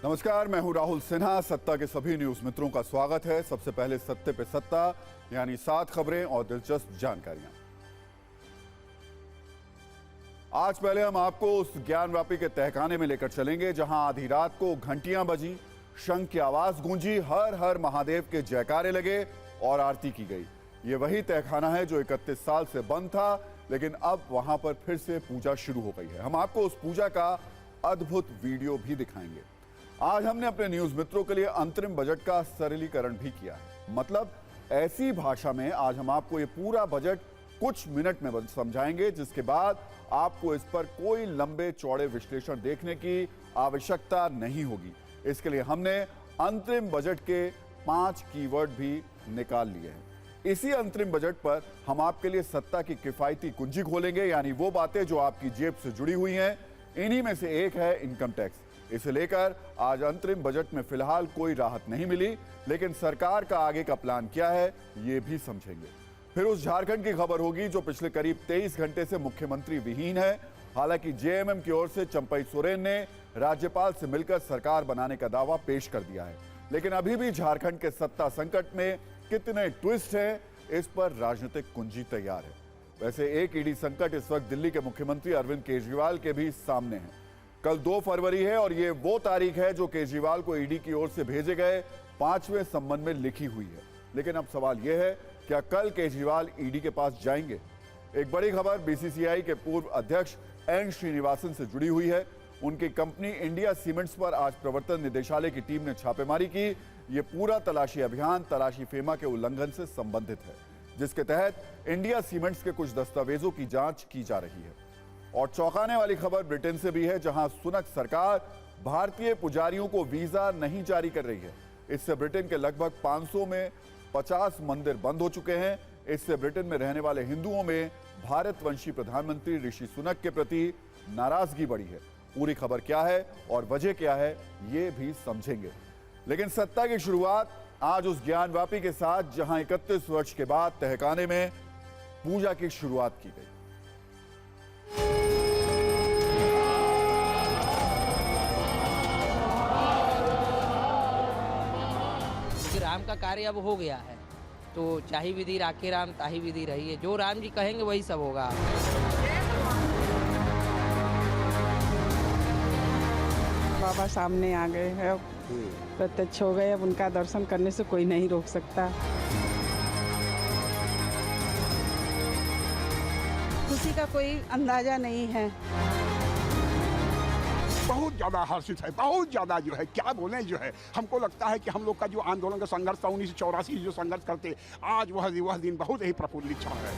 नमस्कार, मैं हूं राहुल सिन्हा। सत्ता के सभी न्यूज मित्रों का स्वागत है। सबसे पहले सत्ते पे सत्ता, यानी 7 खबरें और दिलचस्प जानकारियां। आज पहले हम आपको उस ज्ञानव्यापी के तहखाने में लेकर चलेंगे जहां आधी रात को घंटियां बजी, शंख की आवाज गूंजी, हर हर महादेव के जयकारे लगे और आरती की गई। ये वही तहखाना है जो 31 साल से बंद था, लेकिन अब वहां पर फिर से पूजा शुरू हो गई है। हम आपको उस पूजा का अद्भुत वीडियो भी दिखाएंगे। आज हमने अपने न्यूज मित्रों के लिए अंतरिम बजट का सरलीकरण भी किया है। मतलब ऐसी भाषा में आज हम आपको ये पूरा बजट कुछ मिनट में समझाएंगे, जिसके बाद आपको इस पर कोई लंबे चौड़े विश्लेषण देखने की आवश्यकता नहीं होगी। इसके लिए हमने अंतरिम बजट के 5 कीवर्ड भी निकाल लिए हैं। इसी अंतरिम बजट पर हम आपके लिए सत्ता की किफायती कुंजी खोलेंगे, यानी वो बातें जो आपकी जेब से जुड़ी हुई हैं। इन्हीं में से एक है इनकम टैक्स। इसे लेकर आज अंतरिम बजट में फिलहाल कोई राहत नहीं मिली, लेकिन सरकार का आगे का प्लान क्या है ये भी समझेंगे। फिर उस झारखंड की खबर होगी जो पिछले करीब 23 घंटे से मुख्यमंत्री विहीन है। हालांकि जेएमएम की ओर से चंपई सोरेन ने राज्यपाल से मिलकर सरकार बनाने का दावा पेश कर दिया है, लेकिन अभी भी झारखंड के सत्ता संकट में कितने ट्विस्ट हैं, इस पर राजनीतिक कुंजी तैयार है। वैसे एक ईडी संकट इस वक्त दिल्ली के मुख्यमंत्री अरविंद केजरीवाल के भी सामने है। कल 2 फरवरी है और ये वो तारीख है जो केजरीवाल को ईडी की ओर से भेजे गए 5वें सम्मन में लिखी हुई है। लेकिन अब सवाल यह है, क्या कल केजरीवाल ईडी के पास जाएंगे? एक बड़ी खबर बीसीसीआई के पूर्व अध्यक्ष एन श्रीनिवासन से जुड़ी हुई है। उनकी कंपनी इंडिया सीमेंट्स पर आज प्रवर्तन निदेशालय की टीम ने छापेमारी की। ये पूरा तलाशी अभियान तलाशी फेमा के उल्लंघन से संबंधित है, जिसके तहत इंडिया सीमेंट्स के कुछ दस्तावेजों की जांच की जा रही है। और चौंकाने वाली खबर ब्रिटेन से भी है, जहां सुनक सरकार भारतीय पुजारियों को वीजा नहीं जारी कर रही है। इससे ब्रिटेन के लगभग 500 में 50 मंदिर बंद हो चुके हैं। इससे ब्रिटेन में रहने वाले हिंदुओं में भारतवंशी प्रधानमंत्री ऋषि सुनक के प्रति नाराजगी बढ़ी है। पूरी खबर क्या है और वजह क्या है, ये भी समझेंगे। लेकिन सत्ता की शुरुआत आज उस ज्ञानव्यापी के साथ जहां 31 वर्ष के बाद तहखाने में पूजा की शुरुआत की गई। राम का कार्य अब हो गया है, तो चाहे विधि राखे राम ताही विधि रही है। जो राम जी कहेंगे वही सब होगा। बाबा सामने आ गए हैं, प्रत्यक्ष हो गए। अब उनका दर्शन करने से कोई नहीं रोक सकता। खुशी का कोई अंदाजा नहीं है। बहुत ज्यादा हर्षित है, बहुत ज्यादा जो है क्या बोले जो है। हमको लगता है कि हम लोग का जो आंदोलन का संघर्ष था 1984 जो संघर्ष करते, आज वह दिन बहुत ही प्रफुल्लित क्षण है।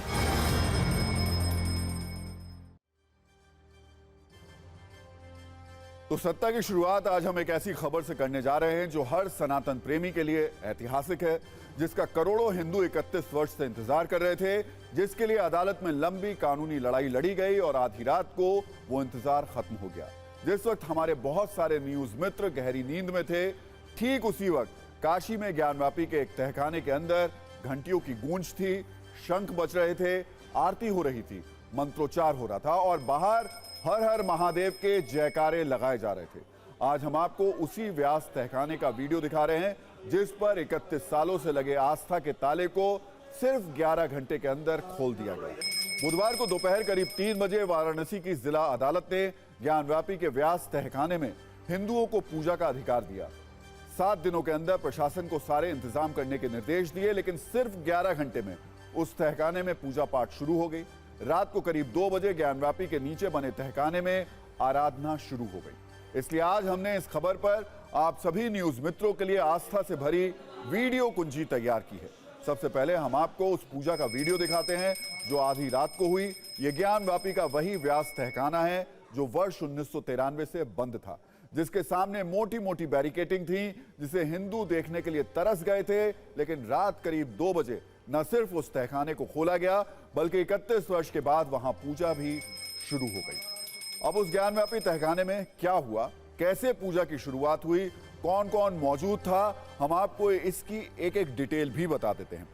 तो सत्ता की शुरुआत आज हम एक ऐसी खबर से करने जा रहे हैं जो हर सनातन प्रेमी के लिए ऐतिहासिक है, जिसका करोड़ों हिंदू 31 वर्ष से इंतजार कर रहे थे, जिसके लिए अदालत में लंबी कानूनी लड़ाई लड़ी गई और आधी रात को वो इंतजार खत्म हो गया। जिस वक्त हमारे बहुत सारे न्यूज मित्र गहरी नींद में थे, ठीक उसी वक्त काशी में ज्ञानव्यापी के एक तहखाने के अंदर घंटियों की गूंज थी, शंख बज रहे थे, आरती हो रही थी, मंत्रोच्चार हो रहा था और बाहर हर हर महादेव के जयकारे लगाए जा रहे थे। आज हम आपको उसी व्यास तहखाने का वीडियो दिखा रहे हैं, जिस पर 31 सालों से लगे आस्था के ताले को सिर्फ 11 घंटे के अंदर खोल दिया गया। बुधवार को दोपहर करीब 3 बजे वाराणसी की जिला अदालत ने ज्ञानव्यापी के व्यास तहखाने में हिंदुओं को पूजा का अधिकार दिया। 7 दिनों के अंदर प्रशासन को सारे इंतजाम करने के निर्देश दिए, लेकिन सिर्फ 11 घंटे में उस तहखाने में पूजा पाठ शुरू हो गई। रात को करीब 2 बजे ज्ञानव्यापी के नीचे बने तहखाने में आराधना शुरू हो गई। इसलिए आज हमने इस खबर पर आप सभी न्यूज मित्रों के लिए आस्था से भरी वीडियो कुंजी तैयार की है। सबसे पहले हम आपको उस पूजा का वीडियो दिखाते हैं जो आधी रात को हुई। ये ज्ञानव्यापी का वही व्यास तहखाना है जो वर्ष 1993 से बंद था, जिसके सामने मोटी मोटी बैरिकेटिंग थी, जिसे हिंदू देखने के लिए तरस गए थे। लेकिन रात करीब 2 बजे न सिर्फ उस तहखाने को खोला गया, बल्कि 31 वर्ष के बाद वहां पूजा भी शुरू हो गई। अब उस ज्ञानव्यापी तहखाने में क्या हुआ, कैसे पूजा की शुरुआत हुई, कौन कौन मौजूद था, हम आपको इसकी एक एक डिटेल भी बता देते हैं।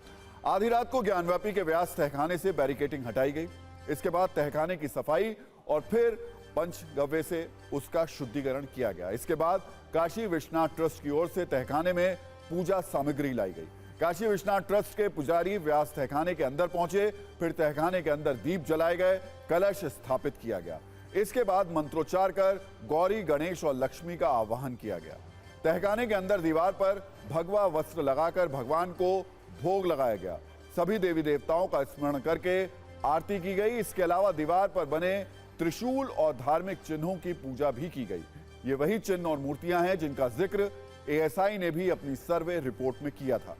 आधी रात को ज्ञानव्यापी के व्यास तहखाने से बैरिकेटिंग हटाई गई। इसके बाद तहखाने की सफाई और फिर पंचगव्य से उसका शुद्धिकरण किया गया। इसके बाद काशी विश्वनाथ ट्रस्ट की ओर से तहखाने में पूजा सामग्री लाई गई। काशी विश्वनाथ ट्रस्ट के पुजारी व्यास तहखाने के अंदर पहुंचे, फिर तहखाने के अंदर दीप जलाए गए, कलश स्थापित किया गया। इसके बाद मंत्रोच्चार कर गौरी, गणेश और लक्ष्मी का आवाहन किया गया। तहखाने के अंदर दीवार पर भगवा वस्त्र लगाकर भगवान को भोग लगाया गया। सभी देवी देवताओं का स्मरण करके आरती की गई। इसके अलावा दीवार पर बने त्रिशूल और धार्मिक चिन्हों की पूजा भी की गई। ये वही चिन्ह और मूर्तियां हैं जिनका जिक्र एएसआई ने भी अपनी सर्वे रिपोर्ट में किया था।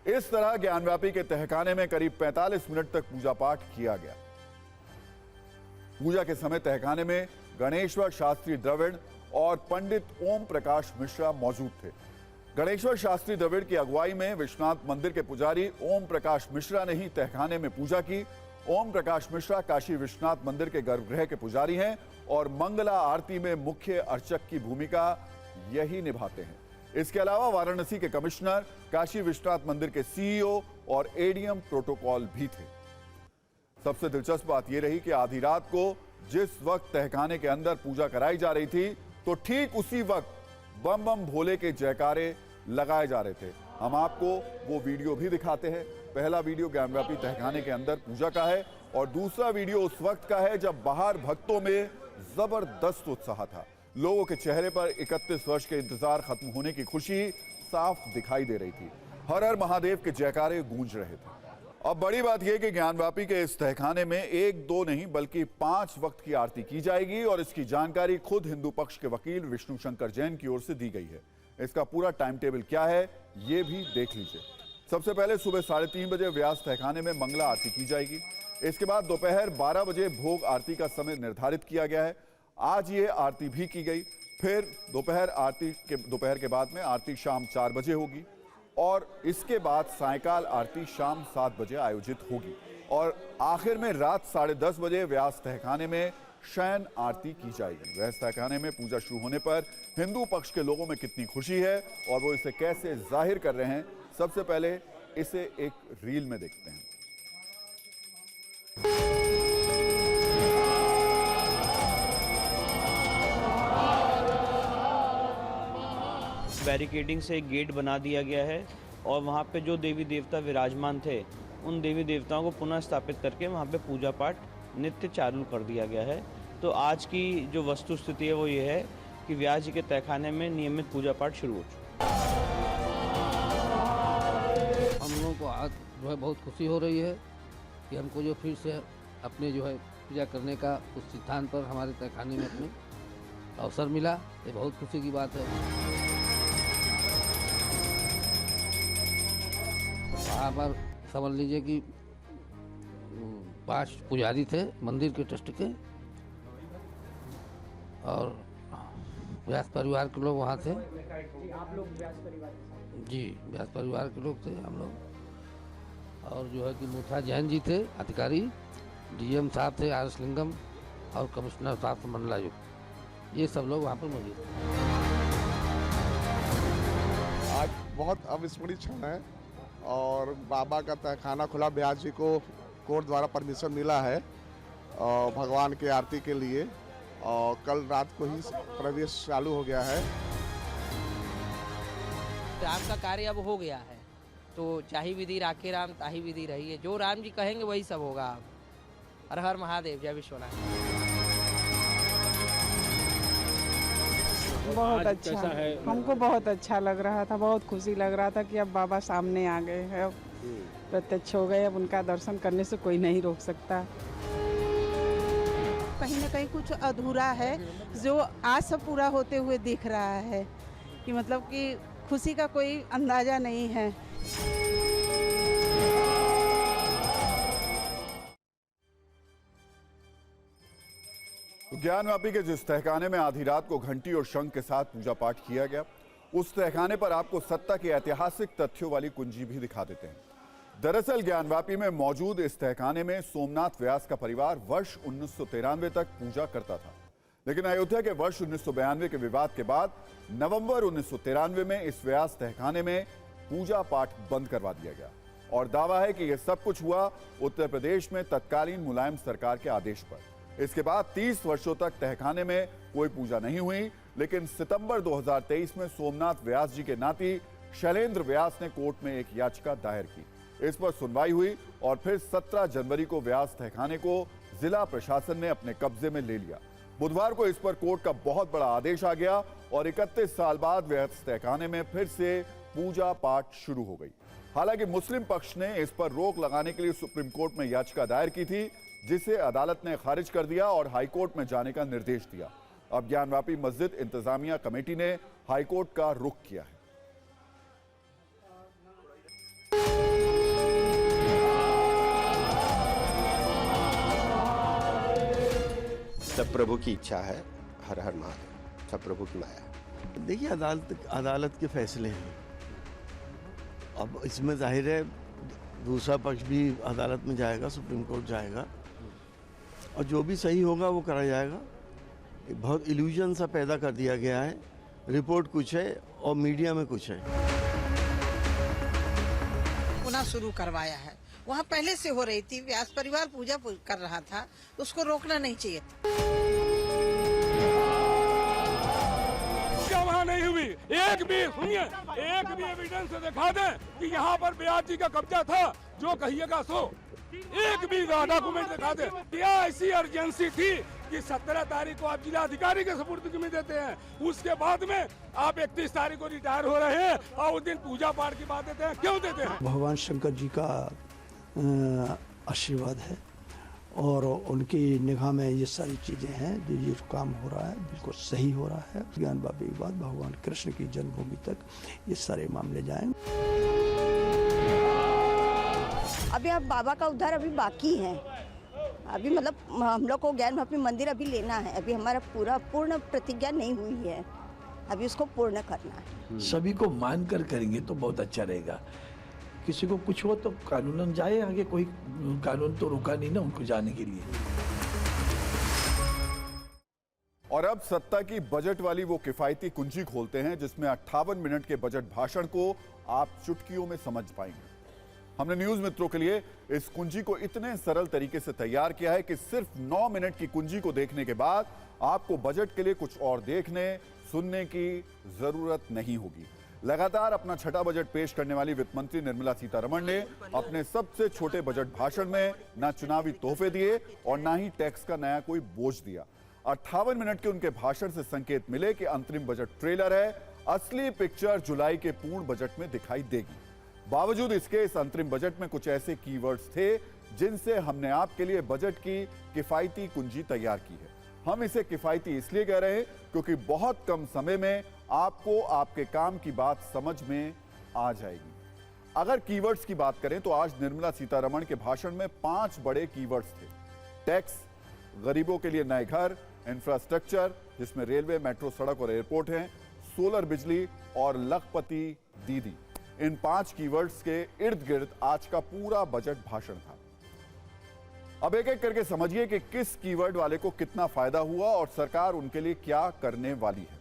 इस तरह ज्ञानव्यापी के तहखाने में करीब 45 मिनट तक पूजा पाठ किया गया। पूजा के समय तहखाने में गणेश्वर शास्त्री द्रविड़ और पंडित ओम प्रकाश मिश्रा मौजूद थे। गणेश्वर शास्त्री द्रविड़ की अगुवाई में विश्वनाथ मंदिर के पुजारी ओम प्रकाश मिश्रा ने ही तहखाने में पूजा की। ओम प्रकाश मिश्रा काशी विश्वनाथ मंदिर के गर्भगृह के पुजारी हैं और मंगला आरती में मुख्य अर्चक की भूमिका यही निभाते हैं। इसके अलावा वाराणसी के कमिश्नर, काशी विश्वनाथ मंदिर के सीईओ और एडीएम प्रोटोकॉल भी थे। सबसे दिलचस्प बात यह रही कि आधी रात को जिस वक्त तहखाने के अंदर पूजा कराई जा रही थी, तो ठीक उसी वक्त बम बम भोले के जयकारे लगाए जा रहे थे। हम आपको वो वीडियो भी दिखाते हैं। पहला वीडियो ज्ञानव्यापी तहखाने के अंदर पूजा का है और दूसरा वीडियो उस वक्त का है जब बाहर भक्तों में जबरदस्त उत्साह था। लोगों के चेहरे पर 31 वर्ष के इंतजार खत्म होने की खुशी साफ दिखाई दे रही थी। हर हर महादेव के जयकारे गूंज रहे थे। अब बड़ी बात यह कि ज्ञानव्यापी के इस तहखाने में 1, 2 नहीं बल्कि 5 वक्त की आरती की जाएगी और इसकी जानकारी खुद हिंदू पक्ष के वकील विष्णु शंकर जैन की ओर से दी गई है। इसका पूरा टाइम टेबल क्या है ये भी देख लीजिए। सबसे पहले सुबह 3:30 बजे व्यास तहखाने में मंगला आरती की जाएगी। इसके बाद दोपहर 12 बजे भोग आरती का समय निर्धारित किया गया है। आज ये आरती भी की गई। फिर दोपहर के बाद में आरती शाम 4 बजे होगी और इसके बाद सायंकाल आरती शाम 7 बजे आयोजित होगी और आखिर में रात 10:30 बजे व्यास तहखाने में शयन आरती की जाएगी। व्यास तहखाने में पूजा शुरू होने पर हिंदू पक्ष के लोगों में कितनी खुशी है और वो इसे कैसे जाहिर कर रहे हैं, सबसे पहले इसे एक रील में देखते हैं। बैरिकेडिंग से एक गेट बना दिया गया है और वहाँ पे जो देवी देवता विराजमान थे उन देवी देवताओं को पुनः स्थापित करके वहाँ पे पूजा पाठ नित्य चालू कर दिया गया है। तो आज की जो वस्तु स्थिति है वो ये है कि व्यास जी के तहखाने में नियमित पूजा पाठ शुरू हो चुका है। हम लोगों को आज जो है बहुत खुशी हो रही है कि हमको जो फिर से अपने जो है पूजा करने का उस स्थान पर हमारे तहखाने में अपने अवसर मिला। ये बहुत खुशी की बात है। वहाँ पर समझ लीजिए कि 5 पुजारी थे मंदिर के ट्रस्ट के और व्यास परिवार के लोग वहाँ थे। आप लोग व्यास परिवार? जी, व्यास परिवार के लोग थे हम लोग। और जो है कि मूथा जैन जी थे अधिकारी, डीएम साहब थे आर एस लिंगम और कमिश्नर साहब मंडलायुक्त, ये सब लोग वहाँ पर मौजूद थे। आज बहुत अविस्मरणीय क्षण है और बाबा का तहखाना खुला। व्यास जी को कोर्ट द्वारा परमिशन मिला है और भगवान की आरती के लिए और कल रात को ही प्रवेश चालू हो गया है। राम का कार्य अब हो गया है, तो चाहे विधि राखे राम ताही विधि रही है। जो राम जी कहेंगे वही सब होगा। हर हर महादेव, जय विश्वनाथ। बहुत अच्छा है, हमको बहुत अच्छा लग रहा था, बहुत खुशी लग रहा था कि अब बाबा सामने आ गए हैं, अब प्रत्यक्ष हो गए। अब उनका दर्शन करने से कोई नहीं रोक सकता। कहीं ना कहीं कुछ अधूरा है जो आज सब पूरा होते हुए दिख रहा है कि मतलब कि खुशी का कोई अंदाजा नहीं है। ज्ञानव्यापी के जिस तहखाने में आधी रात को घंटी और शंख के साथ पूजा पाठ किया गया, उस तहखाने पर आपको सत्ता के ऐतिहासिक तथ्यों वाली कुंजी भी दिखा देते हैं। दरअसल ज्ञानव्यापी में मौजूद इस तहखाने में सोमनाथ व्यास का परिवार वर्ष 1993 तक पूजा करता था, लेकिन अयोध्या के वर्ष 1992 के विवाद के बाद नवंबर 1993 में इस व्यास तहखाने में पूजा पाठ बंद करवा दिया गया और दावा है कि यह सब कुछ हुआ उत्तर प्रदेश में तत्कालीन मुलायम सरकार के आदेश पर। इसके बाद 30 वर्षों तक तहखाने में कोई पूजा नहीं हुई, लेकिन सितंबर 2023 में सोमनाथ व्यास जी के नाती शैलेंद्र व्यास ने कोर्ट में एक याचिका दायर की। इस पर सुनवाई हुई और फिर 17 जनवरी को व्यास तहखाने को जिला प्रशासन ने अपने कब्जे में ले लिया। बुधवार को इस पर कोर्ट का बहुत बड़ा आदेश आ गया और 31 साल बाद व्यास तहखाने में फिर से पूजा पाठ शुरू हो गई। हालांकि मुस्लिम पक्ष ने इस पर रोक लगाने के लिए सुप्रीम कोर्ट में याचिका दायर की थी, जिसे अदालत ने खारिज कर दिया और हाईकोर्ट में जाने का निर्देश दिया। अब ज्ञानवापी मस्जिद इंतजामिया कमेटी ने हाईकोर्ट का रुख किया है। सब प्रभु की इच्छा है, हर हर महादेव, सब प्रभु की माया। देखिए अदालत के फैसले हैं। अब इसमें जाहिर है दूसरा पक्ष भी अदालत में जाएगा, सुप्रीम कोर्ट जाएगा और जो भी सही होगा वो करा जाएगा। बहुत इल्यूजन सा पैदा कर दिया गया है, रिपोर्ट कुछ है और मीडिया में कुछ है। पुनः शुरू करवाया है, वहाँ पहले से हो रही थी, व्यास परिवार पूजा कर रहा था, उसको रोकना नहीं चाहिए। क्या वहाँ नहीं हुई? एक भी सुनिए, एक भी एविडेंस दिखा दें कि यहाँ पर व्यास जी का कब्जा था, जो कहिएगा सो। एक भी डॉक्यूमेंट दिखा दे। क्या ऐसी अर्जेंसी थी कि 17 तारीख को आप जिला अधिकारी के सुपुर्द में देते हैं, उसके बाद में आप 31 तारीख को रिटायर हो रहे हैं और उस दिन पूजा पाठ की बात देते हैं? क्यों देते हैं? भगवान शंकर जी का आशीर्वाद है और उनकी निगाह में ये सारी चीज़ें हैं। जो ये काम हो रहा है बिल्कुल सही हो रहा है। ज्ञानवापी के बाद भगवान कृष्ण की जन्मभूमि तक ये सारे मामले जाएंगे। अभी अब बाबा का उद्धार अभी बाकी है। अभी मतलब हम लोग को ज्ञानवापी मंदिर अभी लेना है। अभी हमारा पूर्ण प्रतिज्ञा नहीं हुई है, अभी उसको पूर्ण करना है। सभी को मान कर करेंगे तो बहुत अच्छा रहेगा। किसी को कुछ हो तो कानूनन जाए आगे, कोई कानून तो रोका नहीं ना उनको जाने के लिए। और अब सत्ता की बजट वाली वो किफायती कुंजी खोलते हैं जिसमें 58 मिनट के बजट भाषण को आप चुटकियों में समझ पाएंगे। हमने न्यूज मित्रों के लिए इस कुंजी को इतने सरल तरीके से तैयार किया है कि सिर्फ 9 मिनट की कुंजी को देखने के बाद आपको बजट के लिए कुछ और देखने सुनने की जरूरत नहीं होगी। लगातार अपना छठा बजट पेश करने वाली वित्त मंत्री निर्मला सीतारमण ने अपने सबसे छोटे बजट भाषण में न चुनावी तोहफे दिए और न ही टैक्स का नया कोई बोझ दिया। 58 मिनट के उनके भाषण से संकेत मिले कि अंतरिम बजट ट्रेलर है, असली पिक्चर जुलाई के पूर्ण बजट में दिखाई देगी। बावजूद इसके इस अंतरिम बजट में कुछ ऐसे कीवर्ड्स थे जिनसे हमने आपके लिए बजट की किफायती कुंजी तैयार की है। हम इसे किफायती इसलिए कह रहे हैं क्योंकि बहुत कम समय में आपको आपके काम की बात समझ में आ जाएगी। अगर कीवर्ड्स की बात करें तो आज निर्मला सीतारमण के भाषण में 5 बड़े कीवर्ड्स थे। टैक्स, गरीबों के लिए नए घर, इंफ्रास्ट्रक्चर जिसमें रेलवे, मेट्रो, सड़क और एयरपोर्ट हैं, सोलर बिजली और लखपति दीदी। इन 5 कीवर्ड्स के इर्द गिर्द आज का पूरा बजट भाषण था। अब एक एक करके समझिए कि किस कीवर्ड वाले को कितना फायदा हुआ और सरकार उनके लिए क्या करने वाली है।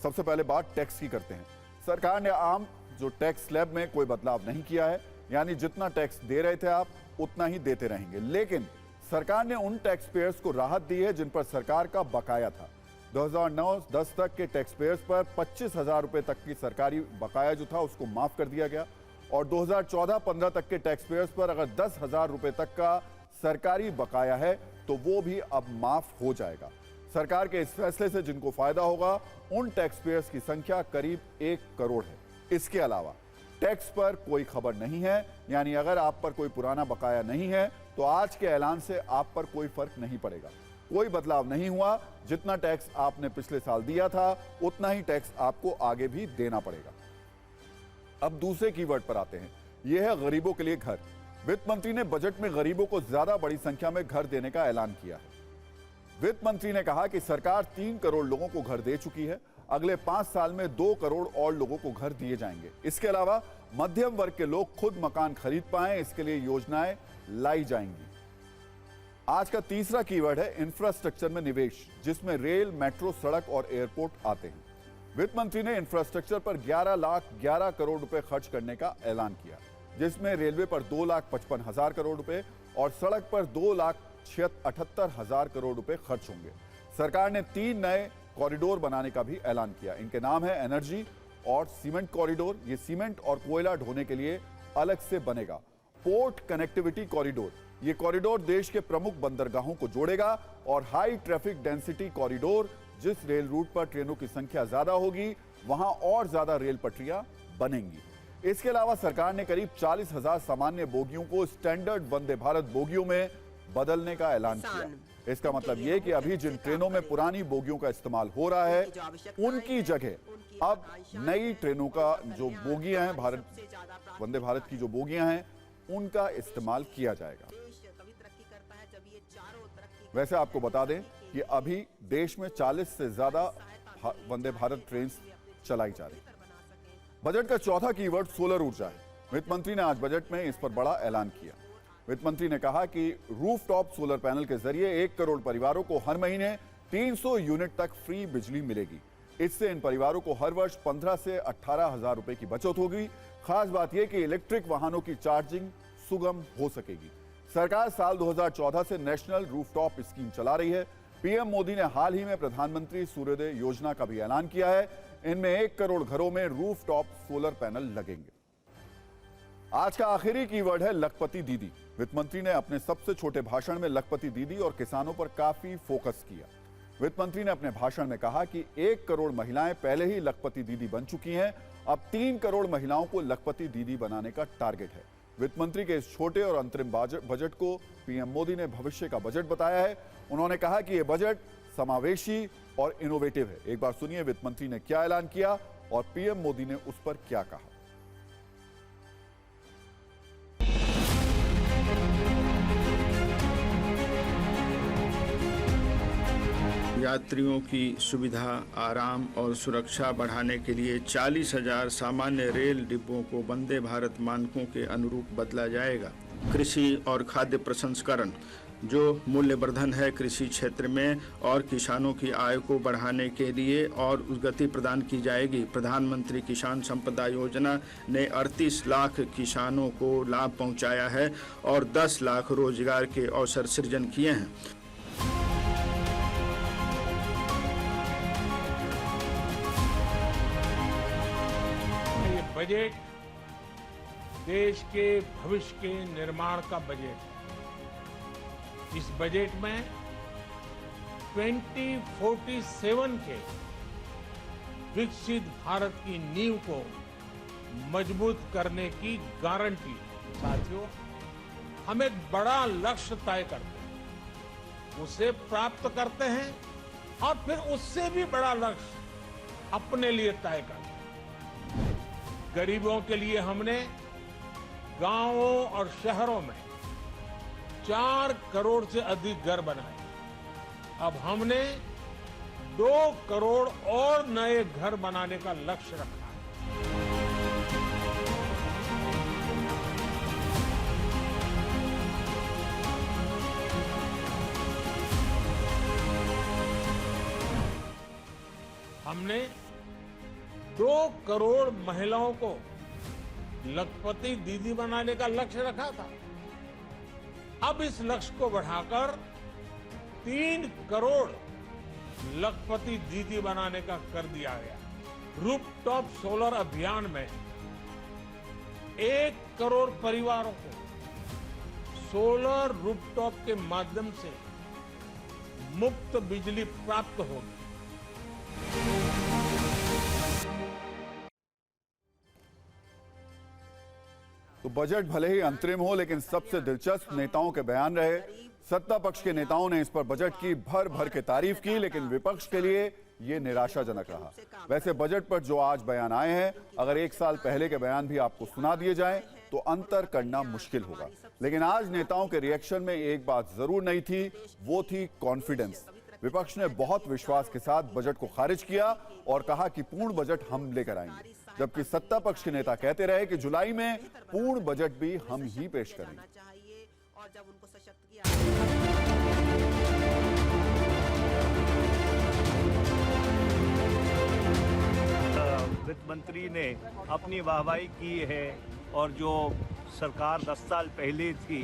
सबसे पहले बात टैक्स की करते हैं। सरकार ने आम जो टैक्स स्लैब में कोई बदलाव नहीं किया है, यानी जितना टैक्स दे रहे थे आप उतना ही देते रहेंगे। लेकिन सरकार ने उन टैक्स पेयर्स को राहत दी है जिन पर सरकार का बकाया था। 2009-10 तक के टैक्स पेयर्स पर 25,000 रुपए तक की सरकारी बकाया जो था उसको माफ कर दिया गया और 2014-15 तक के टैक्स पेयर्स पर अगर 10,000 रुपए तक का सरकारी बकाया है तो वो भी अब माफ हो जाएगा। सरकार के इस फैसले से जिनको फायदा होगा उन टैक्स पेयर्स की संख्या करीब 1 करोड़ है। इसके अलावा टैक्स पर कोई खबर नहीं है, यानी अगर आप पर कोई पुराना बकाया नहीं है तो आज के ऐलान से आप पर कोई फर्क नहीं पड़ेगा। कोई बदलाव नहीं हुआ, जितना टैक्स आपने पिछले साल दिया था उतना ही टैक्स आपको आगे भी देना पड़ेगा। अब दूसरे कीवर्ड पर आते हैं, यह है गरीबों के लिए घर। वित्त मंत्री ने बजट में गरीबों को ज्यादा बड़ी संख्या में घर देने का ऐलान किया है। वित्त मंत्री ने कहा कि सरकार 3 करोड़ लोगों को घर दे चुकी है, अगले 5 साल में 2 करोड़ और लोगों को घर दिए जाएंगे। इसके अलावा मध्यम वर्ग के लोग खुद मकान खरीद पाएं, इसके लिए योजनाएं लाई जाएंगी। आज का तीसरा कीवर्ड है इंफ्रास्ट्रक्चर में निवेश, जिसमें रेल, मेट्रो, सड़क और एयरपोर्ट आते हैं। वित्त मंत्री ने इंफ्रास्ट्रक्चर पर 11 करोड़ रुपए खर्च करने का ऐलान किया, जिसमें रेलवे पर 2,55,000 करोड़ रुपए और सड़क पर 2,78,000 करोड़ रुपए खर्च होंगे। सरकार ने 3 नए कॉरिडोर बनाने का भी ऐलान किया। इनके नाम है एनर्जी और सीमेंट कॉरिडोर। ये सीमेंट और कोयला ढोने के लिए अलग से बनेगा। पोर्ट कनेक्टिविटी कॉरिडोर, ये कॉरिडोर देश के प्रमुख बंदरगाहों को जोड़ेगा। और हाई ट्रैफिक डेंसिटी कॉरिडोर, जिस रेल रूट पर ट्रेनों की संख्या ज्यादा होगी वहां और ज्यादा रेल पटरियां बनेंगी। इसके अलावा सरकार ने करीब 40,000 सामान्य बोगियों को स्टैंडर्ड वंदे भारत बोगियों में बदलने का ऐलान किया। इसका मतलब यह कि अभी जिन ट्रेनों में पुरानी बोगियों का इस्तेमाल हो रहा है उनकी जगह अब नई ट्रेनों का जो बोगियां हैं, वंदे भारत की जो बोगियां हैं, उनका इस्तेमाल किया जाएगा। वैसे आपको बता दें कि अभी देश में 40 से ज्यादा वंदे भारत ट्रेन चलाई जा रही। बजट का चौथा कीवर्ड सोलर ऊर्जा है। वित्त मंत्री ने आज बजट में इस पर बड़ा ऐलान किया। वित्त मंत्री ने कहा कि रूफटॉप सोलर पैनल के जरिए 1 करोड़ परिवारों को हर महीने 300 यूनिट तक फ्री बिजली मिलेगी। इससे इन परिवारों को हर वर्ष 15 से 18,000 रुपए की बचत होगी। खास बात यह कि इलेक्ट्रिक वाहनों की चार्जिंग सुगम हो सकेगी। सरकार साल 2014 से नेशनल रूफटॉप स्कीम चला रही है। पीएम मोदी ने हाल ही में प्रधानमंत्री सूर्योदय योजना का भी ऐलान किया है। इनमें 1 करोड़ घरों में रूफटॉप सोलर पैनल लगेंगे। आज का आखिरी कीवर्ड है लखपति दीदी। वित्त मंत्री ने अपने सबसे छोटे भाषण में लखपति दीदी और किसानों पर काफी फोकस किया। वित्त मंत्री ने अपने भाषण में कहा कि 1 करोड़ महिलाएं पहले ही लखपति दीदी बन चुकी हैं। अब 3 करोड़ महिलाओं को लखपति दीदी बनाने का टारगेट है। वित्त मंत्री के इस छोटे और अंतरिम बजट को पीएम मोदी ने भविष्य का बजट बताया है। उन्होंने कहा कि यह बजट समावेशी और इनोवेटिव है। एक बार सुनिए वित्त मंत्री ने क्या ऐलान किया और पीएम मोदी ने उस पर क्या कहा। यात्रियों की सुविधा, आराम और सुरक्षा बढ़ाने के लिए 40,000 सामान्य रेल डिब्बों को वंदे भारत मानकों के अनुरूप बदला जाएगा। कृषि और खाद्य प्रसंस्करण, जो मूल्यवर्धन है कृषि क्षेत्र में, और किसानों की आय को बढ़ाने के लिए और गति प्रदान की जाएगी। प्रधानमंत्री किसान संपदा योजना ने 38 लाख किसानों को लाभ पहुंचाया है और 10 लाख रोजगार के अवसर सृजन किए हैं। बजट देश के भविष्य के निर्माण का बजट है। इस बजट में 2047 के विकसित भारत की नींव को मजबूत करने की गारंटी। साथियों, हम एक बड़ा लक्ष्य तय करते हैं, उसे प्राप्त करते हैं और फिर उससे भी बड़ा लक्ष्य अपने लिए तय करते हैं। गरीबों के लिए हमने गांवों और शहरों में 4 करोड़ से अधिक घर बनाए। अब हमने 2 करोड़ और नए घर बनाने का लक्ष्य रखा है। हमने 2 करोड़ महिलाओं को लखपति दीदी बनाने का लक्ष्य रखा था। अब इस लक्ष्य को बढ़ाकर 3 करोड़ लखपति दीदी बनाने का कर दिया गया। रूफटॉप सोलर अभियान में 1 करोड़ परिवारों को सोलर रूफटॉप के माध्यम से मुफ्त बिजली प्राप्त होगी। तो बजट भले ही अंतरिम हो, लेकिन सबसे दिलचस्प नेताओं के बयान रहे। सत्ता पक्ष के नेताओं ने इस पर बजट की भर भर के तारीफ की, लेकिन विपक्ष के लिए ये निराशाजनक रहा। वैसे बजट पर जो आज बयान आए हैं, अगर 1 साल पहले के बयान भी आपको सुना दिए जाएं तो अंतर करना मुश्किल होगा। लेकिन आज नेताओं के रिएक्शन में एक बात जरूर नहीं थी, वो थी कॉन्फिडेंस। विपक्ष ने बहुत विश्वास के साथ बजट को खारिज किया और कहा कि पूर्ण बजट हम लेकर आएंगे, जबकि सत्ता पक्ष के नेता कहते रहे कि जुलाई में पूर्ण बजट भी हम ही पेश करेंगे। वित्त मंत्री ने अपनी वाहवाही की है और जो सरकार 10 साल पहले थी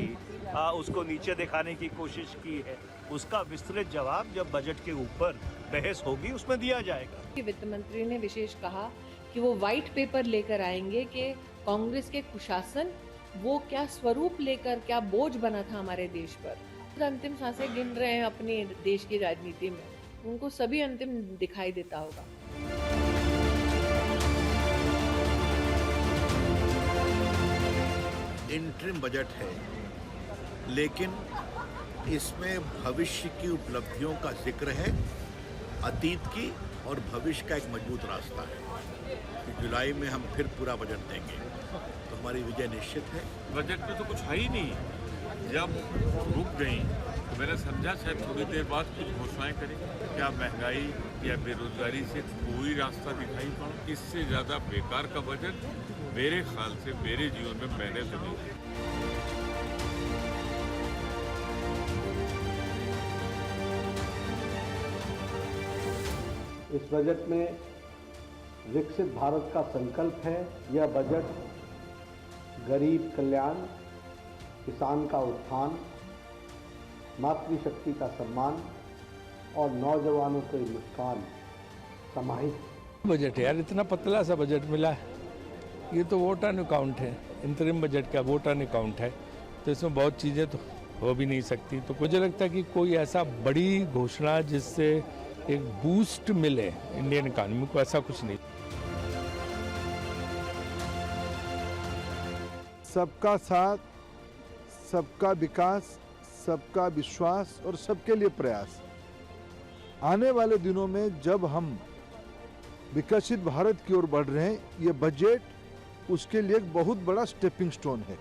उसको नीचे दिखाने की कोशिश की है, उसका विस्तृत जवाब जब बजट के ऊपर बहस होगी उसमें दिया जाएगा। कि वित्त मंत्री ने विशेष कहा कि वो व्हाइट पेपर लेकर आएंगे कि कांग्रेस के कुशासन वो क्या स्वरूप लेकर क्या बोझ बना था हमारे देश पर। तो अंतिम सांसें गिन रहे हैं अपने देश की राजनीति में, उनको सभी अंतिम दिखाई देता होगा। इंटरिम बजट है, लेकिन इसमें भविष्य की उपलब्धियों का जिक्र है, अतीत की और भविष्य का एक मजबूत रास्ता है कि जुलाई में हम फिर पूरा बजट देंगे तो हमारी विजय निश्चित है। बजट में तो कुछ है ही नहीं, जब रुक गई तो मैंने समझा शायद थोड़ी देर बाद कुछ घोषणाएं करें। क्या महंगाई या बेरोजगारी से कोई रास्ता दिखाई पड़ा? इससे ज़्यादा बेकार का बजट मेरे ख्याल से मेरे जीवन में मैंने तो नहीं। इस बजट में विकसित भारत का संकल्प है। यह बजट गरीब कल्याण, किसान का उत्थान, मातृशक्ति का सम्मान और नौजवानों को मुस्कान समाहित बजट है। यार इतना पतला सा बजट मिला है, ये तो वोट ऑन अकाउंट है, इंतरिम बजट का वोट ऑन अकाउंट है, तो इसमें बहुत चीज़ें तो हो भी नहीं सकती। तो मुझे लगता है कि कोई ऐसा बड़ी घोषणा जिससे एक बूस्ट मिले इंडियन इकानमी को, ऐसा कुछ नहीं। सबका साथ, सबका विकास, सबका विश्वास और सबके लिए प्रयास। आने वाले दिनों में जब हम विकसित भारत की ओर बढ़ रहे हैं, ये बजट उसके लिए एक बहुत बड़ा स्टेपिंग स्टोन है।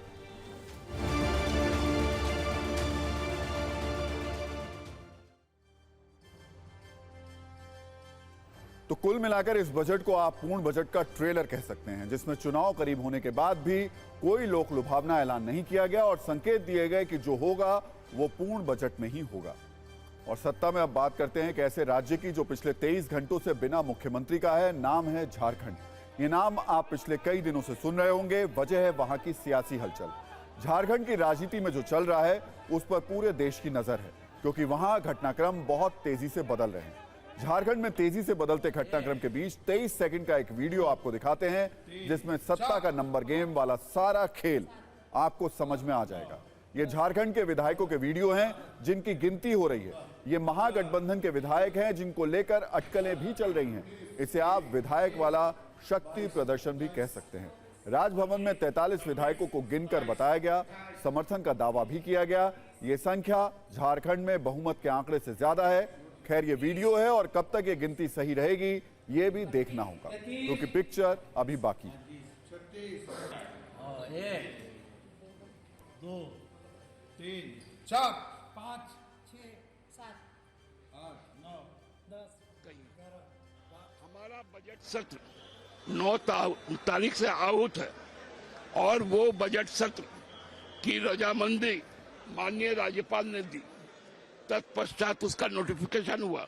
तो कुल मिलाकर इस बजट को आप पूर्ण बजट का ट्रेलर कह सकते हैं, जिसमें चुनाव करीब होने के बाद भी कोई लोक लुभावना ऐलान नहीं किया गया और संकेत दिए गए कि जो होगा वो पूर्ण बजट में ही होगा। और सत्ता में अब बात करते हैं कि ऐसे राज्य की जो पिछले 23 घंटों से बिना मुख्यमंत्री का है। नाम है झारखंड। ये नाम आप पिछले कई दिनों से सुन रहे होंगे। वजह है वहां की सियासी हलचल। झारखंड की राजनीति में जो चल रहा है उस पर पूरे देश की नजर है, क्योंकि वहां घटनाक्रम बहुत तेजी से बदल रहे हैं। झारखंड में तेजी से बदलते घटनाक्रम के बीच 23 सेकंड का एक वीडियो आपको दिखाते हैं, जिसमें सत्ता का नंबर गेम वाला सारा खेल आपको समझ में आ जाएगा। ये झारखंड के विधायकों के वीडियो हैं जिनकी गिनती हो रही है। ये महागठबंधन के विधायक हैं जिनको लेकर अटकलें भी चल रही हैं। इसे आप विधायक वाला शक्ति प्रदर्शन भी कह सकते हैं। राजभवन में 43 विधायकों को गिनकर बताया गया, समर्थन का दावा भी किया गया। ये संख्या झारखंड में बहुमत के आंकड़े से ज्यादा है। खैर ये वीडियो है और कब तक ये गिनती सही रहेगी ये भी देखना होगा, क्योंकि पिक्चर अभी बाकी है। 1 2 3 4 5 6 7 8 9 10 11। हमारा बजट सत्र 9 तारीख से आहूत है और वो बजट सत्र की रजामंदी माननीय राज्यपाल ने दी। तत्पश्चात उसका नोटिफिकेशन हुआ।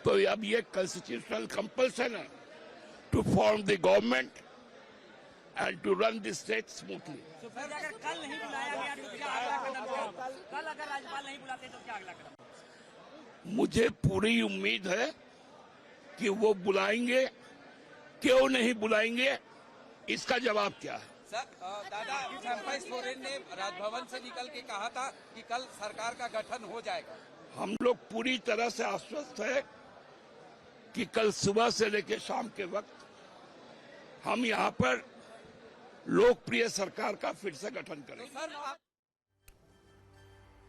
तो अब ये कॉन्स्टिट्यूशनल कंपल्सन है to form the government and to run the state smoothly. अगर कल नहीं बुलाया गया तो क्या अगला कदम? कल अगर राज्यपाल नहीं बुलाते तो क्या अगला कदम? मुझे पूरी उम्मीद है कि वो बुलाएंगे। क्यों नहीं बुलाएंगे, इसका जवाब क्या है? सर, दादा चंपई सोरेन ने राजभवन से निकल के कहा था कि कल सरकार का गठन हो जाएगा। हम लोग पूरी तरह से आश्वस्त है कि कल सुबह से लेकर शाम के वक्त हम यहाँ पर लोकप्रिय सरकार का फिर से गठन करेंगे।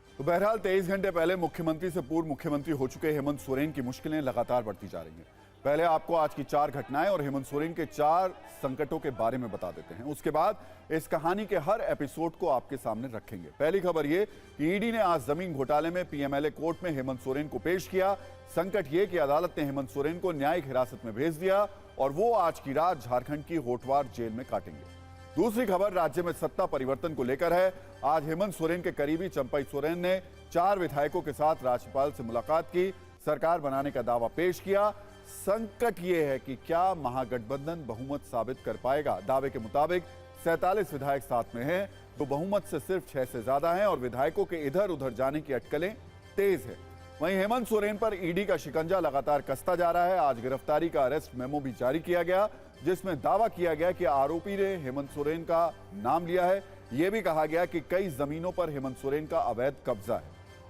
तो बहरहाल 23 घंटे पहले मुख्यमंत्री से पूर्व मुख्यमंत्री हो चुके हेमंत सोरेन की मुश्किलें लगातार बढ़ती जा रही हैं। पहले आपको आज की 4 घटनाएं और हेमंत सोरेन के 4 संकटों के बारे में बता देते हैं। उसके बाद इस कहानी के हर एपिसोड को आपके सामने रखेंगे। पहली खबर ये कि ईडी ने आज जमीन घोटाले में पीएमएलए कोर्ट में हेमंत सोरेन को पेश किया। संकट ये कि अदालत ने हेमंत सोरेन को न्यायिक हिरासत में भेज दिया और वो आज की रात झारखंड की होटवार जेल में काटेंगे। दूसरी खबर राज्य में सत्ता परिवर्तन को लेकर है। आज हेमंत सोरेन के करीबी चंपई सोरेन ने 4 विधायकों के साथ राज्यपाल से मुलाकात की, सरकार बनाने का दावा पेश किया। संकट ये है कि क्या महागठबंधन बहुमत साबित कर पाएगा। दावे के मुताबिक 47 विधायक साथ में हैं, तो बहुमत से सिर्फ 6 से ज्यादा हैं और विधायकों के इधर उधर जाने की अटकलें तेज है। वहीं हेमंत सोरेन पर ईडी का शिकंजा लगातार कसता जा रहा है। आज गिरफ्तारी का अरेस्ट मेमो भी जारी किया गया, जिसमें दावा किया गया कि आरोपी ने हेमंत सोरेन का नाम लिया है। यह भी कहा गया कि कई जमीनों पर हेमंत सोरेन का अवैध कब्जा है।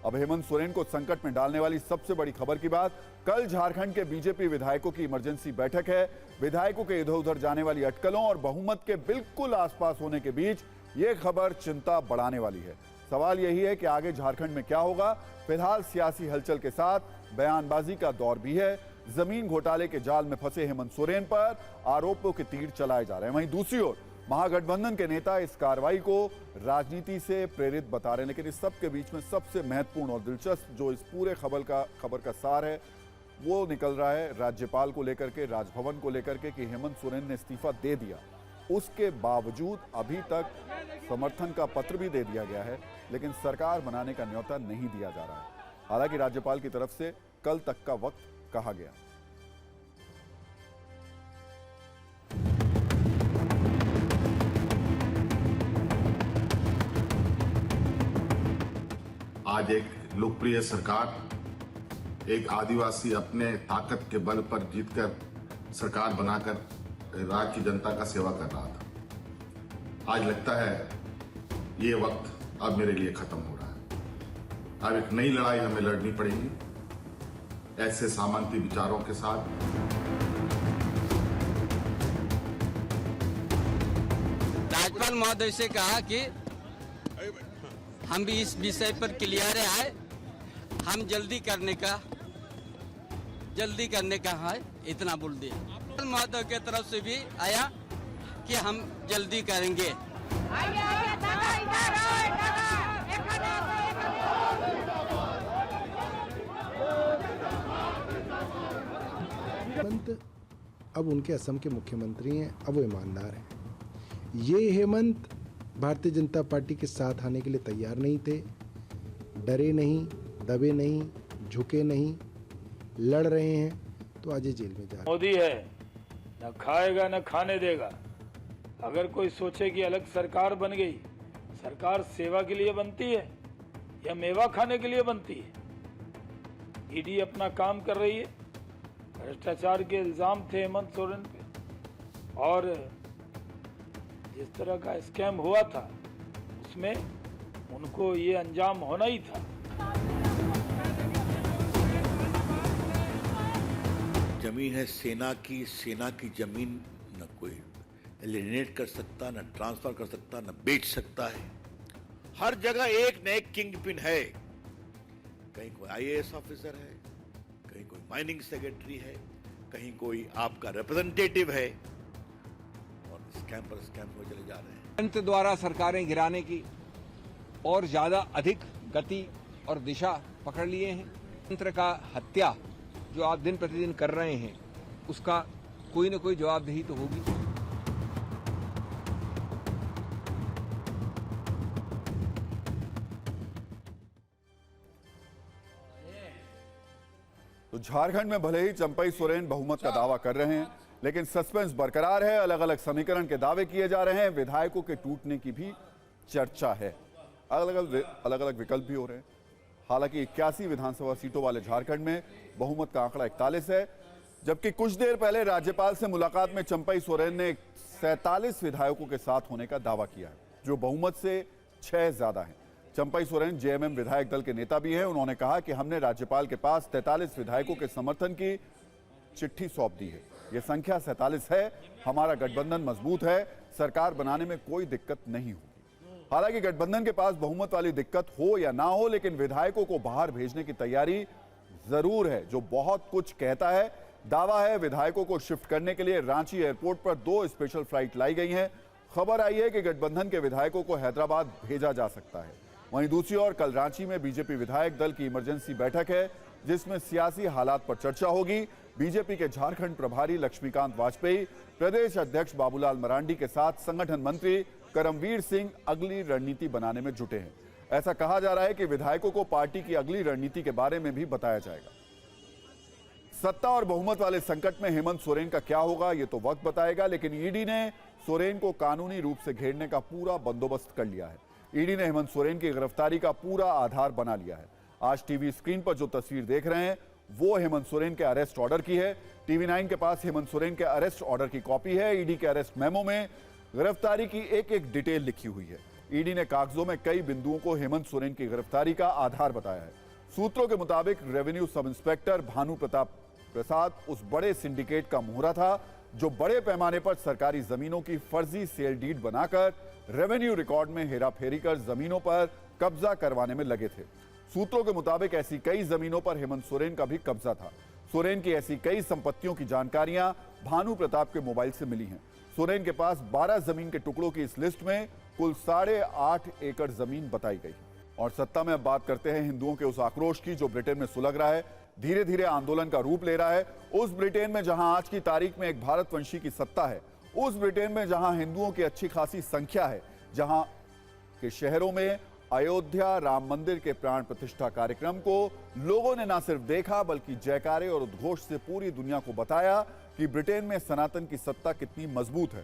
अब हेमंत सोरेन को संकट में डालने वाली सबसे बड़ी खबर की बात, कल झारखंड के बीजेपी विधायकों की इमरजेंसी बैठक है। विधायकों के इधर उधर जाने वाली अटकलों और बहुमत के बिल्कुल आसपास होने के बीच ये खबर चिंता बढ़ाने वाली है। सवाल यही है कि आगे झारखंड में क्या होगा। फिलहाल सियासी हलचल के साथ बयानबाजी का दौर भी है। जमीन घोटाले के जाल में फंसे हेमंत सोरेन पर आरोपों के तीर चलाए जा रहे हैं। वहीं दूसरी ओर महागठबंधन के नेता इस कार्रवाई को राजनीति से प्रेरित बता रहे हैं। लेकिन इस सब के बीच में सबसे महत्वपूर्ण और दिलचस्प जो इस पूरे खबर का सार है, वो निकल रहा है राज्यपाल को लेकर के, राजभवन को लेकर के कि हेमंत सोरेन ने इस्तीफा दे दिया। उसके बावजूद अभी तक समर्थन का पत्र भी दे दिया गया है, लेकिन सरकार बनाने का न्योता नहीं दिया जा रहा है। हालांकि राज्यपाल की तरफ से कल तक का वक्त कहा गया। आज एक लोकप्रिय सरकार, एक आदिवासी अपने ताकत के बल पर जीतकर सरकार बनाकर राज्य की जनता का सेवा कर रहा था। आज लगता है ये वक्त अब मेरे लिए खत्म हो रहा है। अब एक नई लड़ाई हमें लड़नी पड़ेगी ऐसे सामंती विचारों के साथ। राज्यपाल महोदय से कहा कि हम भी इस विषय पर क्लियर है, हम जल्दी करने का है, इतना बोल दिया। महोदय के तरफ से भी आया कि हम जल्दी करेंगे। हेमंत अब उनके असम के मुख्यमंत्री हैं, अब वो ईमानदार हैं। ये हेमंत भारतीय जनता पार्टी के साथ आने के लिए तैयार नहीं थे, डरे नहीं, दबे नहीं, झुके नहीं, लड़ रहे हैं, तो आज ये जेल में जा रहे हैं। मोदी है, न खाएगा न खाने देगा। अगर कोई सोचे कि अलग सरकार बन गई, सरकार सेवा के लिए बनती है या मेवा खाने के लिए बनती है। ईडी अपना काम कर रही है। भ्रष्टाचार के इल्जाम थे हेमंत सोरेन पे, और जिस तरह का स्कैम हुआ था उसमें उनको ये अंजाम होना ही था। जमीन है सेना की जमीन न कोई एलिनेट कर सकता, न ट्रांसफर कर सकता, न बेच सकता है। हर जगह एक न एक किंग पिन है। कहीं कोई आईएएस ऑफिसर है, कहीं कोई माइनिंग सेक्रेटरी है, कहीं कोई आपका रिप्रेजेंटेटिव है, और स्कैम पर स्कैम हो चले जा रहे हैं। तंत्र द्वारा सरकारें गिराने की और ज्यादा अधिक गति और दिशा पकड़ लिए हैं। तंत्र का हत्या जो आप दिन प्रतिदिन कर रहे हैं, उसका कोई न कोई जवाबदेही तो होगी। तो झारखंड में भले ही चंपई सोरेन बहुमत का दावा कर रहे हैं, लेकिन सस्पेंस बरकरार है। अलग अलग समीकरण के दावे किए जा रहे हैं। विधायकों के टूटने की भी चर्चा है। अलग अलग विकल्प भी हो रहे हैं। हालांकि 81 विधानसभा सीटों वाले झारखंड में बहुमत का आंकड़ा 41 है, जबकि कुछ देर पहले राज्यपाल से मुलाकात में चंपई सोरेन ने 47 विधायकों के साथ होने का दावा किया है, जो बहुमत से 6 ज्यादा है। चंपई सोरेन जेएमएम विधायक दल के नेता भी हैं। उन्होंने कहा कि हमने राज्यपाल के पास 43 विधायकों के समर्थन की चिट्ठी सौंप दी है। यह संख्या 47 है। हमारा गठबंधन मजबूत है, सरकार बनाने में कोई दिक्कत नहीं होगी। हालांकि गठबंधन के पास बहुमत वाली दिक्कत हो या ना हो, लेकिन विधायकों को बाहर भेजने की तैयारी जरूर है, जो बहुत कुछ कहता है। दावा है विधायकों को शिफ्ट करने के लिए रांची एयरपोर्ट पर 2 स्पेशल फ्लाइट लाई गई हैं। खबर आई है कि गठबंधन के विधायकों को हैदराबाद भेजा जा सकता है। वहीं दूसरी ओर कल रांची में बीजेपी विधायक दल की इमरजेंसी बैठक है, जिसमें सियासी हालात पर चर्चा होगी। बीजेपी के झारखंड प्रभारी लक्ष्मीकांत वाजपेयी, प्रदेश अध्यक्ष बाबूलाल मरांडी के साथ संगठन मंत्री करमवीर सिंह अगली रणनीति बनाने में जुटे हैं। ऐसा कहा जा रहा है कि विधायकों को पार्टी की अगली रणनीति के बारे में भी बताया जाएगा। सत्ता और बहुमत वाले संकट में हेमंत सोरेन का क्या होगा, ये तो वक्त बताएगा। लेकिन ईडी ने सोरेन को कानूनी रूप से घेरने का पूरा बंदोबस्त कर लिया है। ईडी ने हेमंत सोरेन की गिरफ्तारी का पूरा आधार बना लिया है। आज टीवी स्क्रीन पर जो तस्वीर देख रहे हैं वो हेमंत सोरेन के अरेस्ट ऑर्डर की है। टीवी 9 के पास हेमंत सोरेन के अरेस्ट ऑर्डर की कॉपी है। ईडी के अरेस्ट मेमो में गिरफ्तारी की एक एक डिटेल लिखी हुई है। ईडी ने कागजों में कई बिंदुओं को हेमंत सोरेन की गिरफ्तारी का आधार बताया है। सूत्रों के मुताबिक revenue sub inspector Bhanu Pratap प्रसाद उस बड़े सिंडिकेट का मोहरा था जो बड़े पैमाने पर सरकारी जमीनों की फर्जी सेल डीड बनाकर रेवेन्यू रिकॉर्ड में हेराफेरी कर जमीनों पर कब्जा करवाने में लगे थे। सूत्रों के मुताबिक ऐसी कई जमीनों पर हेमंत सोरेन का भी कब्जा था। सोरेन की ऐसी कई संपत्तियों की जानकारियां भानु प्रताप के मोबाइल से मिली हैं। सोरेन के पास 12 जमीन के टुकड़ों की इस लिस्ट में कुल 8.5 एकड़ जमीन बताई गई। और सत्ता में अब बात करते हैं हिंदुओं के उस आक्रोश की जो ब्रिटेन में सुलग रहा है, धीरे धीरे आंदोलन का रूप ले रहा है। उस ब्रिटेन में जहां आज की तारीख में एक भारतवंशी की सत्ता है, उस ब्रिटेन में जहां हिंदुओं की अच्छी खासी संख्या है, जहां के शहरों में अयोध्या राम मंदिर के प्राण प्रतिष्ठा कार्यक्रम को लोगों ने न सिर्फ देखा बल्कि जयकारे और उद्घोष से पूरी दुनिया को बताया कि ब्रिटेन में सनातन की सत्ता कितनी मजबूत है।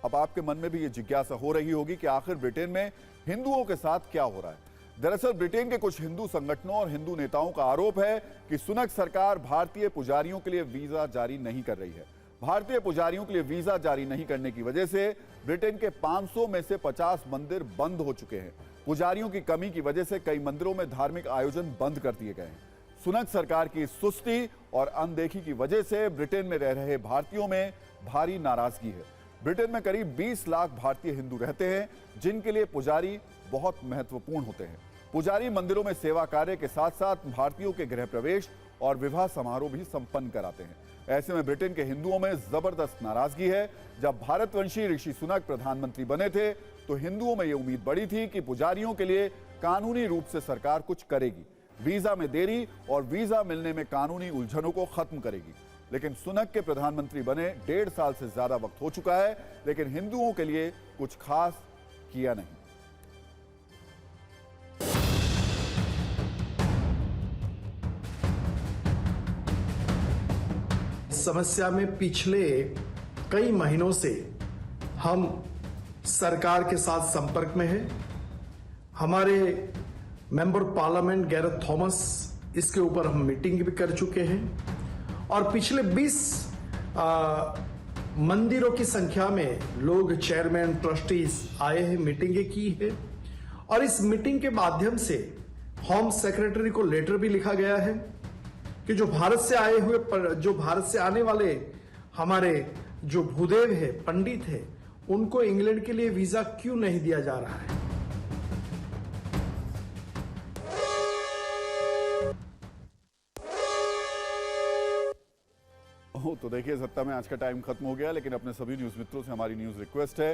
अब आपके मन में भी ये जिज्ञासा हो रही होगी कि आखिर ब्रिटेन में हिंदुओं के साथ क्या हो रहा है। दरअसल ब्रिटेन के कुछ हिंदू संगठनों और हिंदू नेताओं का आरोप है कि सुनक सरकार भारतीय पुजारियों के लिए वीजा जारी नहीं कर रही है। भारतीय पुजारियों के लिए वीजा जारी नहीं करने की वजह से ब्रिटेन के 500 में से 50 मंदिर बंद हो चुके हैं। पुजारियों की कमी की वजह से कई मंदिरों में धार्मिक आयोजन बंद कर दिए गए हैं। सुनक सरकार की सुस्ती और अनदेखी की वजह से ब्रिटेन में रह रहे भारतीयों में भारी नाराजगी है। ब्रिटेन में करीब 20 लाख भारतीय हिंदू रहते हैं जिनके लिए पुजारी बहुत महत्वपूर्ण होते हैं। पुजारी मंदिरों में सेवा कार्य के साथ साथ भारतीयों के गृह प्रवेश और विवाह समारोह भी संपन्न कराते हैं। ऐसे में ब्रिटेन के हिंदुओं में जबरदस्त नाराजगी है। जब भारतवंशी ऋषि सुनक प्रधानमंत्री बने थे तो हिंदुओं में यह उम्मीद बढ़ी थी कि पुजारियों के लिए कानूनी रूप से सरकार कुछ करेगी, वीजा में देरी और वीजा मिलने में कानूनी उलझनों को खत्म करेगी। लेकिन सुनक के प्रधानमंत्री बने 1.5 साल से ज्यादा वक्त हो चुका है, लेकिन हिंदुओं के लिए कुछ खास किया नहीं। समस्या में पिछले कई महीनों से हम सरकार के साथ संपर्क में हैं। हमारे मेंबर पार्लियामेंट गैरेथ थॉमस इसके ऊपर हम मीटिंग भी कर चुके हैं और पिछले 20 मंदिरों की संख्या में लोग चेयरमैन ट्रस्टीज आए हैं, मीटिंगें की है और इस मीटिंग के माध्यम से होम सेक्रेटरी को लेटर भी लिखा गया है कि जो भारत से आने वाले हमारे जो भूदेव है, पंडित है, उनको इंग्लैंड के लिए वीजा क्यों नहीं दिया जा रहा है। तो देखिए, सत्ता में आज का टाइम खत्म हो गया, लेकिन अपने सभी न्यूज मित्रों से हमारी न्यूज रिक्वेस्ट है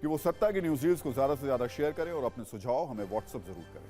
कि वो सत्ता की न्यूज रील्स को ज्यादा से ज्यादा शेयर करें और अपने सुझाव हमें व्हाट्सएप जरूर करें।